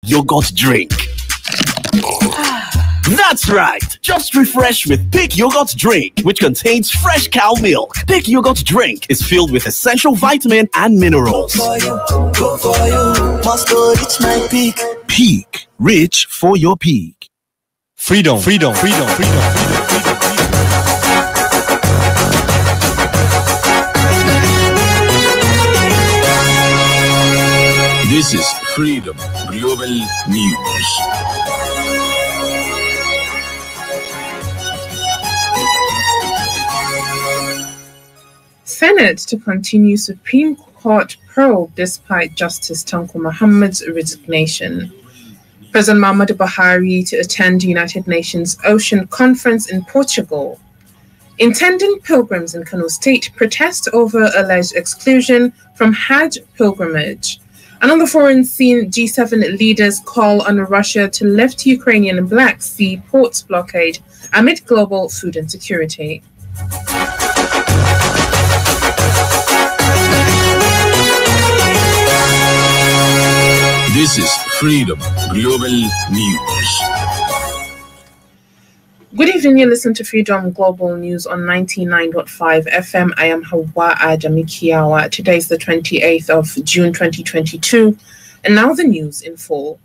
yogurt drink. That's right! Just refresh with Peak Yogurt Drink, which contains fresh cow milk. Peak Yogurt Drink is filled with essential vitamin and minerals. Go for you, must go reach my peak. Peak, rich for your peak. Freedom. This is Freedom Global News. Senate to continue Supreme Court probe despite Justice Tanko Muhammad's resignation. President Muhammadu Buhari to attend United Nations Ocean Conference in Portugal. Intending pilgrims in Kano State protest over alleged exclusion from Hajj pilgrimage. And on the foreign scene, G7 leaders call on Russia to lift Ukrainian Black Sea ports blockade amid global food insecurity. This is Freedom Global News. Good evening, you listen to Freedom Global News on 99.5 FM. I am Hauwa Adamu Kiyawa. Today is the 28th of June 2022, and now the news in full.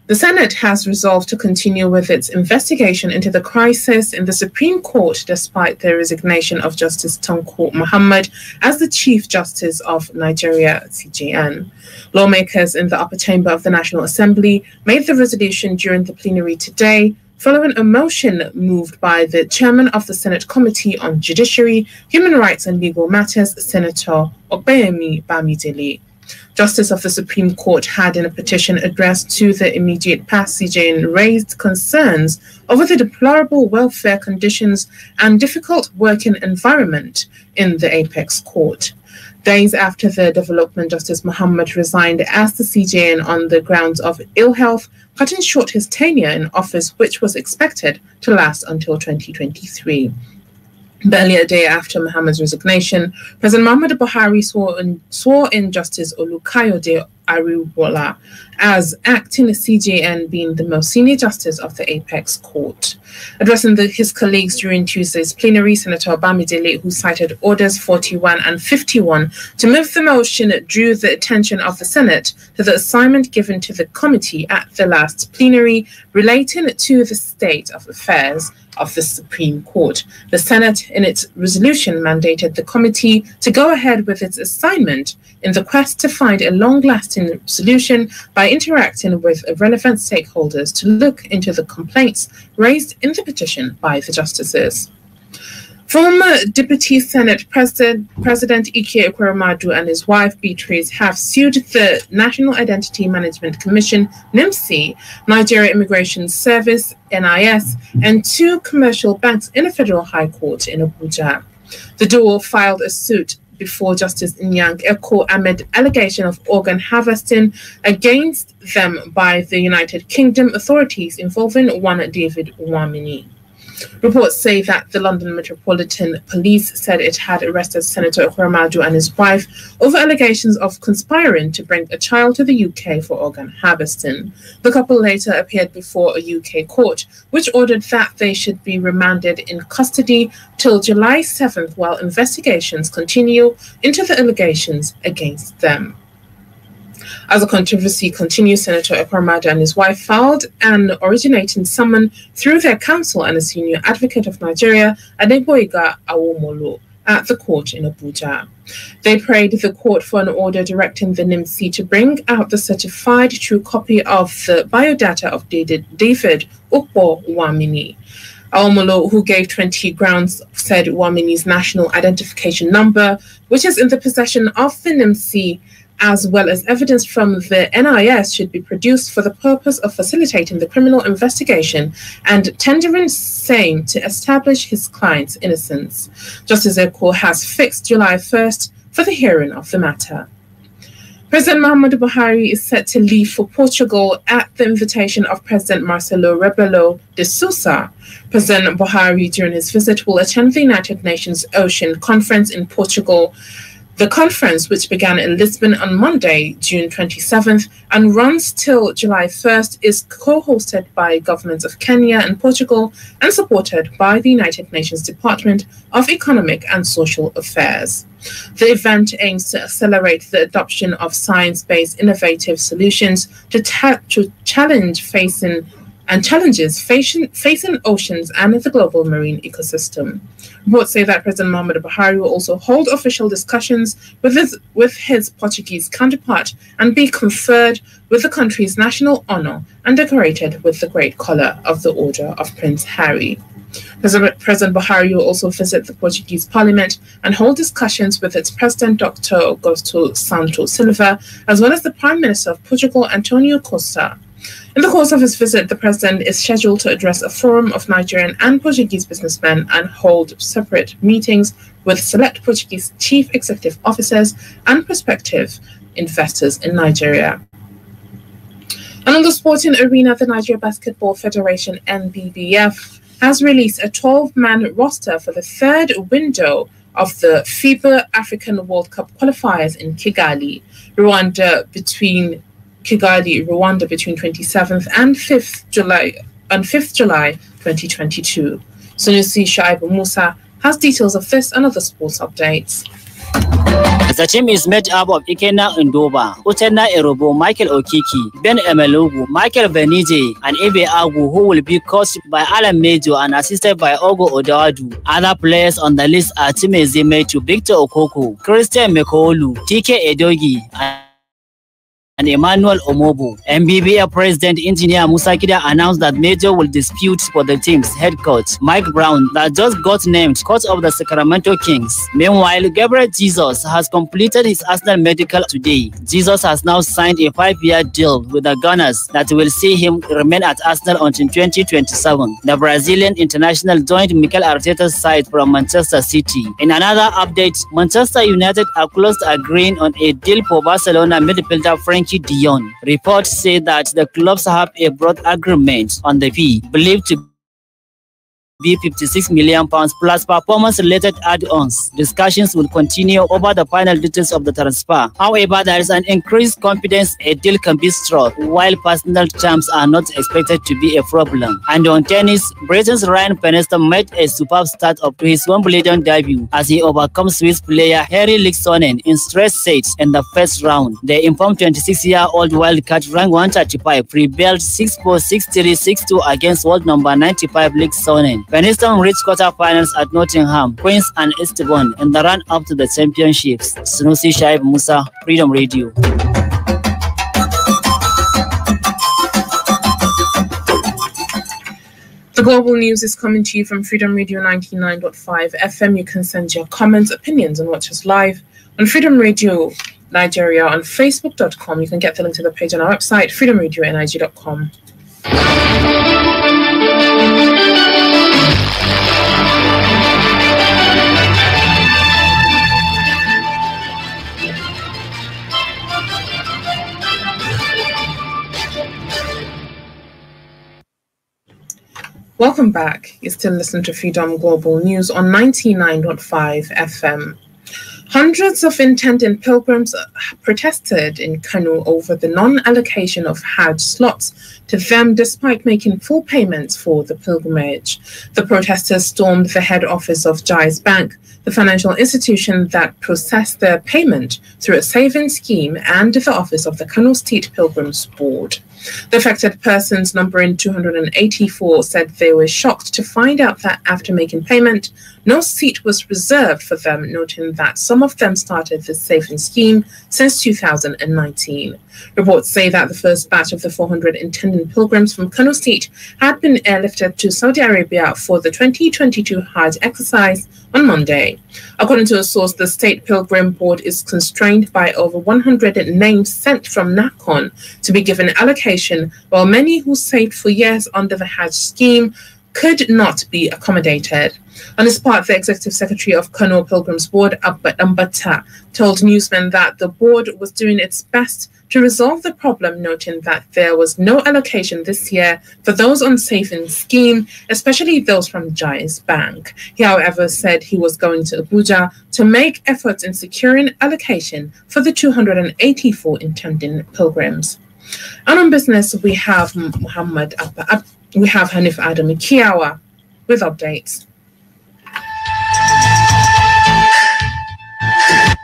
The Senate has resolved to continue with its investigation into the crisis in the Supreme Court despite the resignation of Justice Tanko Muhammad as the Chief Justice of Nigeria, CJN. Lawmakers in the upper chamber of the National Assembly made the resolution during the plenary today, following a motion moved by the chairman of the Senate Committee on Judiciary, Human Rights and Legal Matters, Senator Ogbeyemi Bamidele. Justice of the Supreme Court had, in a petition addressed to the immediate past CJN, raised concerns over the deplorable welfare conditions and difficult working environment in the Apex Court. Days after the development, Justice Muhammad resigned as the CJN on the grounds of ill health, cutting short his tenure in office, which was expected to last until 2023. Barely a day after Muhammad's resignation, President Muhammadu Buhari swore in Justice Olukayode Ariwola as acting CJN, being the most senior justice of the Apex Court. Addressing his colleagues during Tuesday's plenary, Senator Bamidele, who cited Orders 41 and 51 to move the motion, drew the attention of the Senate to the assignment given to the committee at the last plenary relating to the state of affairs of the Supreme Court. The Senate, in its resolution, mandated the committee to go ahead with its assignment in the quest to find a long-lasting solution by interacting with relevant stakeholders to look into the complaints raised in the petition by the justices. Former Deputy Senate President Ike Ekweremadu and his wife Beatrice have sued the National Identity Management Commission, NIMC, Nigeria Immigration Service, NIS, and two commercial banks in a federal high court in Abuja. The duo filed a suit before Justice Nyang Eko amid allegation of organ harvesting against them by the United Kingdom authorities involving one David Wamini. Reports say that the London Metropolitan Police said it had arrested Senator Ekweremadu and his wife over allegations of conspiring to bring a child to the UK for organ harvesting. The couple later appeared before a UK court, which ordered that they should be remanded in custody till July 7th while investigations continue into the allegations against them. As the controversy continues, Senator Ekweremadu and his wife filed an originating summons through their counsel and a senior advocate of Nigeria, Adegboyega Awomolo, at the court in Abuja. They prayed the court for an order directing the NIMC to bring out the certified true copy of the biodata of David Ukpo Wamini. Awomolo, who gave 20 grounds, said Wamini's national identification number, which is in the possession of the NIMC, as well as evidence from the NIS, should be produced for the purpose of facilitating the criminal investigation and tendering same to establish his client's innocence. Justice Eko has fixed July 1st for the hearing of the matter. President Muhammadu Buhari is set to leave for Portugal at the invitation of President Marcelo Rebelo de Sousa. President Buhari, during his visit, will attend the United Nations Ocean Conference in Portugal. The conference, which began in Lisbon on Monday, June 27th, and runs till July 1st, is co-hosted by governments of Kenya and Portugal and supported by the United Nations Department of Economic and Social Affairs. The event aims to accelerate the adoption of science-based innovative solutions to challenges facing oceans and the global marine ecosystem. Reports say that President Muhammadu Buhari will also hold official discussions with his Portuguese counterpart and be conferred with the country's national honor and decorated with the Great Collar of the Order of Prince Harry. President Buhari will also visit the Portuguese Parliament and hold discussions with its President Dr. Augusto Santos Silva, as well as the Prime Minister of Portugal, Antonio Costa. In the course of his visit, the president is scheduled to address a forum of Nigerian and Portuguese businessmen and hold separate meetings with select Portuguese chief executive officers and prospective investors in Nigeria. And on the sporting arena, the Nigeria Basketball Federation, NBBF, has released a 12-man roster for the third window of the FIBA African World Cup qualifiers in Kigali, Rwanda between 27th and 5th July 2022. Sunusi Shaibu Musa has details of this and other sports updates. The team is made up of Ikena Ndoba, Utena Erobo, Michael Okiki, Ben Emelugu, Michael Benije, and Ebe Agu, who will be coached by Alan Mejo and assisted by Ogo Odawadu. Other players on the list are Timeze Metu, Victor Okoko, Christian Mekolu, TK Edogi, and Emmanuel Omobo. MBBA President Engineer Musa Kida announced that Major will dispute for the team's head coach, Mike Brown, that just got named coach of the Sacramento Kings. Meanwhile, Gabriel Jesus has completed his Arsenal medical today. Jesus has now signed a 5-year deal with the Gunners that will see him remain at Arsenal until 2027. The Brazilian international joined Mikel Arteta's side from Manchester City. In another update, Manchester United are close to agreeing on a deal for Barcelona midfielder Frankie de Jong. Reports say that the clubs have a broad agreement on the fee, believed to be £56 million plus performance-related add-ons. Discussions will continue over the final details of the transfer. However, there is an increased confidence a deal can be struck, while personal terms are not expected to be a problem. And on tennis, Britain's Ryan Penniston made a superb start up to his Wimbledon debut as he overcomes Swiss player Harry Licksonen in straight sets in the first round. The informed 26-year-old wildcard ranked 135 prevailed 6-4, 6-3, 6-2 against world number 95 Licksonen. Penniston reached quarterfinals at Nottingham, Queens and Eastbourne in the run-up to the championships. Sunusi Shaib Musa, Freedom Radio. The global news is coming to you from Freedom Radio 99.5 FM. You can send your comments, opinions, and watch us live on Freedom Radio Nigeria on Facebook.com. You can get the link to the page on our website, freedomradio.nig.com. Welcome back. You still listen to Freedom Global News on 99.5 FM. Hundreds of intending pilgrims protested in Kano over the non-allocation of Hajj slots to them despite making full payments for the pilgrimage. The protesters stormed the head office of Jais Bank, the financial institution that processed their payment through a savings scheme, and the office of the Kano State Pilgrims Board. The affected persons, numbering 284, said they were shocked to find out that after making payment, no seat was reserved for them, noting that some of them started the savings scheme since 2019. Reports say that the first batch of the 400 intending pilgrims from Kano State had been airlifted to Saudi Arabia for the 2022 Hajj exercise on Monday. According to a source, the State Pilgrim Board is constrained by over 100 names sent from NACON to be given allocation, while many who saved for years under the Hajj scheme could not be accommodated. On his part, the Executive Secretary of Kano Pilgrims Board, Abba Ambata, told newsmen that the board was doing its best to resolve the problem, noting that there was no allocation this year for those on savings scheme, especially those from Jais Bank. He, however, said he was going to Abuja to make efforts in securing allocation for the 284 intending pilgrims. And on business, we have Hauwa Adamu Kiyawa with updates.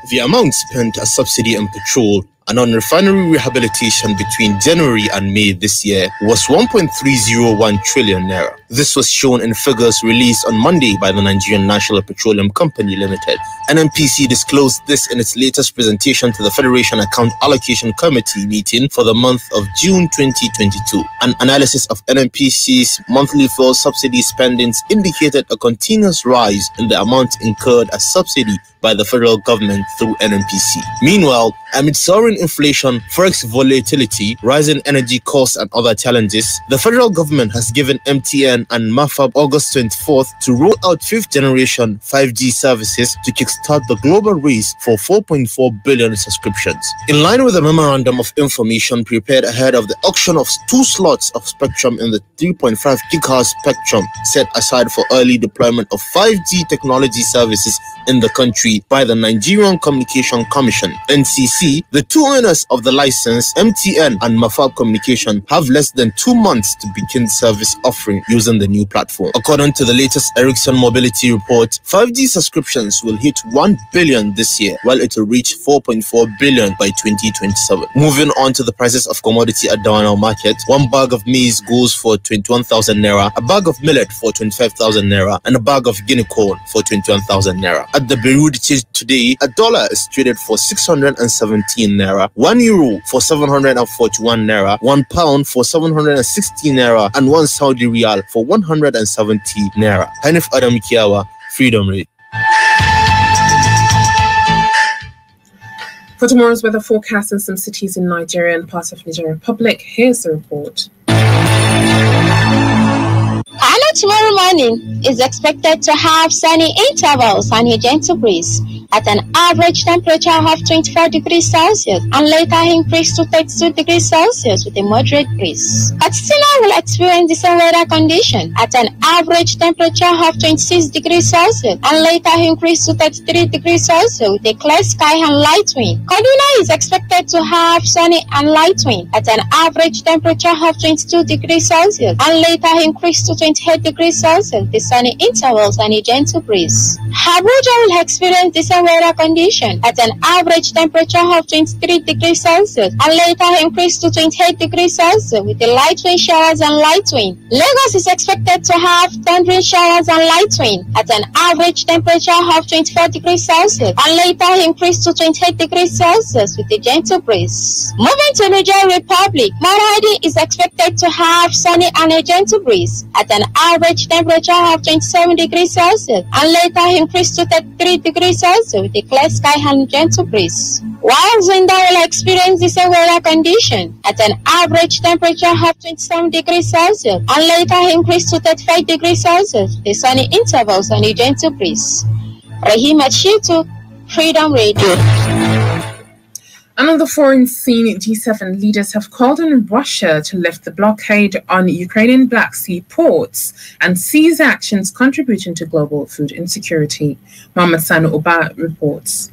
The amount spent as subsidy on petrol and on refinery rehabilitation between January and May this year was 1.301 trillion naira. This was shown in figures released on Monday by the Nigerian National Petroleum Company Limited. NNPC disclosed this in its latest presentation to the Federation Account Allocation Committee meeting for the month of June 2022. An analysis of NNPC's monthly fuel subsidy spendings indicated a continuous rise in the amount incurred as subsidy by the federal government through NNPC. Meanwhile, amid soaring inflation, forex volatility, rising energy costs and other challenges, the federal government has given MTN and MAFAB August 24th to roll out 5th generation 5G services to kickstart the global race for 4.4 billion subscriptions. In line with a memorandum of information prepared ahead of the auction of 2 slots of spectrum in the 3.5 GHz spectrum set aside for early deployment of 5G technology services in the country by the Nigerian Communication Commission, NCC, the 2 owners of the license, MTN and MAFAB Communication, have less than 2 months to begin service offering using the new platform. According to the latest Ericsson Mobility report, 5G subscriptions will hit 1 billion this year, while it will reach 4.4 billion by 2027. Moving on to the prices of commodity at Dawanau Market, 1 bag of maize goes for 21,000 naira, a bag of millet for 25,000 naira, and a bag of guinea corn for 21,000 naira. At the Beirut today, a dollar is traded for 617 naira, 1 euro for 741 naira, 1 pound for 716 naira, and 1 Saudi Riyal for 170 naira. Hauwa Adamu Kiyawa, Freedom Radio. For tomorrow's weather forecast in some cities in Nigeria and parts of Niger Republic, here's the report. Tomorrow morning is expected to have sunny intervals and a gentle breeze at an average temperature of 24 degrees Celsius and later increase to 32 degrees Celsius with a moderate breeze. Katsina will experience the same weather condition at an average temperature of 26 degrees Celsius and later increase to 33 degrees Celsius with a clear sky and light wind. Kaduna is expected to have sunny and light wind at an average temperature of 22 degrees Celsius and later increase to 28 degrees Celsius with sunny intervals and a gentle breeze. Abuja will experience the same weather condition at an average temperature of 23 degrees Celsius and later increase to 28 degrees Celsius with the light rain showers and light wind. Lagos is expected to have thundering showers and light wind at an average temperature of 24 degrees Celsius and later increase to 28 degrees Celsius with a gentle breeze. Moving to Niger Republic, Maradi is expected to have sunny and a gentle breeze at an average temperature of 27 degrees Celsius and later increase to 33 degrees Celsius with a clear sky and gentle breeze. While Zinda will experience the same weather condition at an average temperature of 27 degrees Celsius and later increase to 35 degrees Celsius with sunny intervals and a gentle breeze. Rahima Shitu, Freedom Radio. And on the foreign scene, G7 leaders have called on Russia to lift the blockade on Ukrainian Black Sea ports and seize actions contributing to global food insecurity. Mohammed Sanu Oba reports.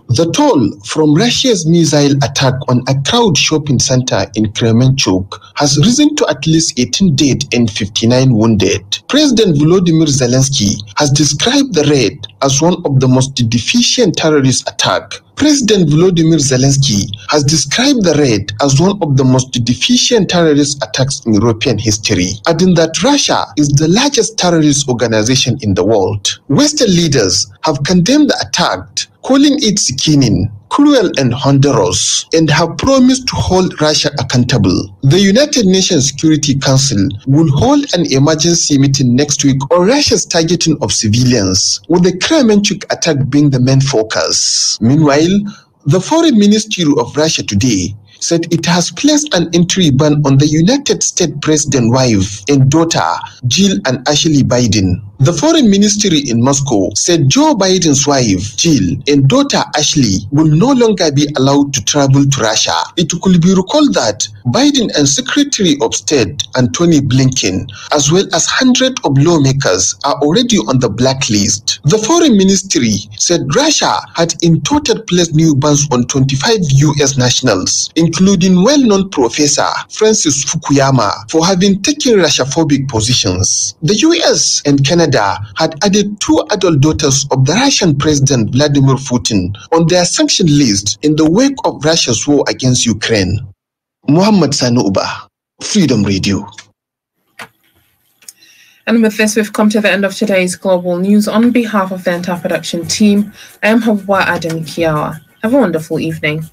The toll from Russia's missile attack on a crowd shopping center in Kremenchuk has risen to at least 18 dead and 59 wounded. President Volodymyr Zelensky has described the raid as one of the most deficient terrorist attacks. President Volodymyr Zelensky has described the raid as one of the most deficient terrorist attacks in European history, adding that Russia is the largest terrorist organization in the world. Western leaders have condemned the attack, calling it sickening, cruel and Honduras, and have promised to hold Russia accountable. The United Nations Security Council will hold an emergency meeting next week on Russia's targeting of civilians, with the Kremenchuk attack being the main focus. Meanwhile, the Foreign Ministry of Russia today said it has placed an entry ban on the United States President's wife and daughter, Jill and Ashley Biden. The foreign ministry in Moscow said Joe Biden's wife, Jill, and daughter Ashley will no longer be allowed to travel to Russia. It could be recalled that Biden and Secretary of State Antony Blinken, as well as hundreds of lawmakers, are already on the blacklist. The foreign ministry said Russia had in total placed new bans on 25 U.S. nationals, including well-known Professor Francis Fukuyama, for having taken Russia-phobic positions. The U.S. and Canada had added 2 adult daughters of the Russian President Vladimir Putin on their sanction list in the wake of Russia's war against Ukraine. Muhammad Sanuba, Freedom Radio. And with this, we've come to the end of today's Global News. On behalf of the entire production team, I am Hauwa Adamu Kiyawa. Have a wonderful evening.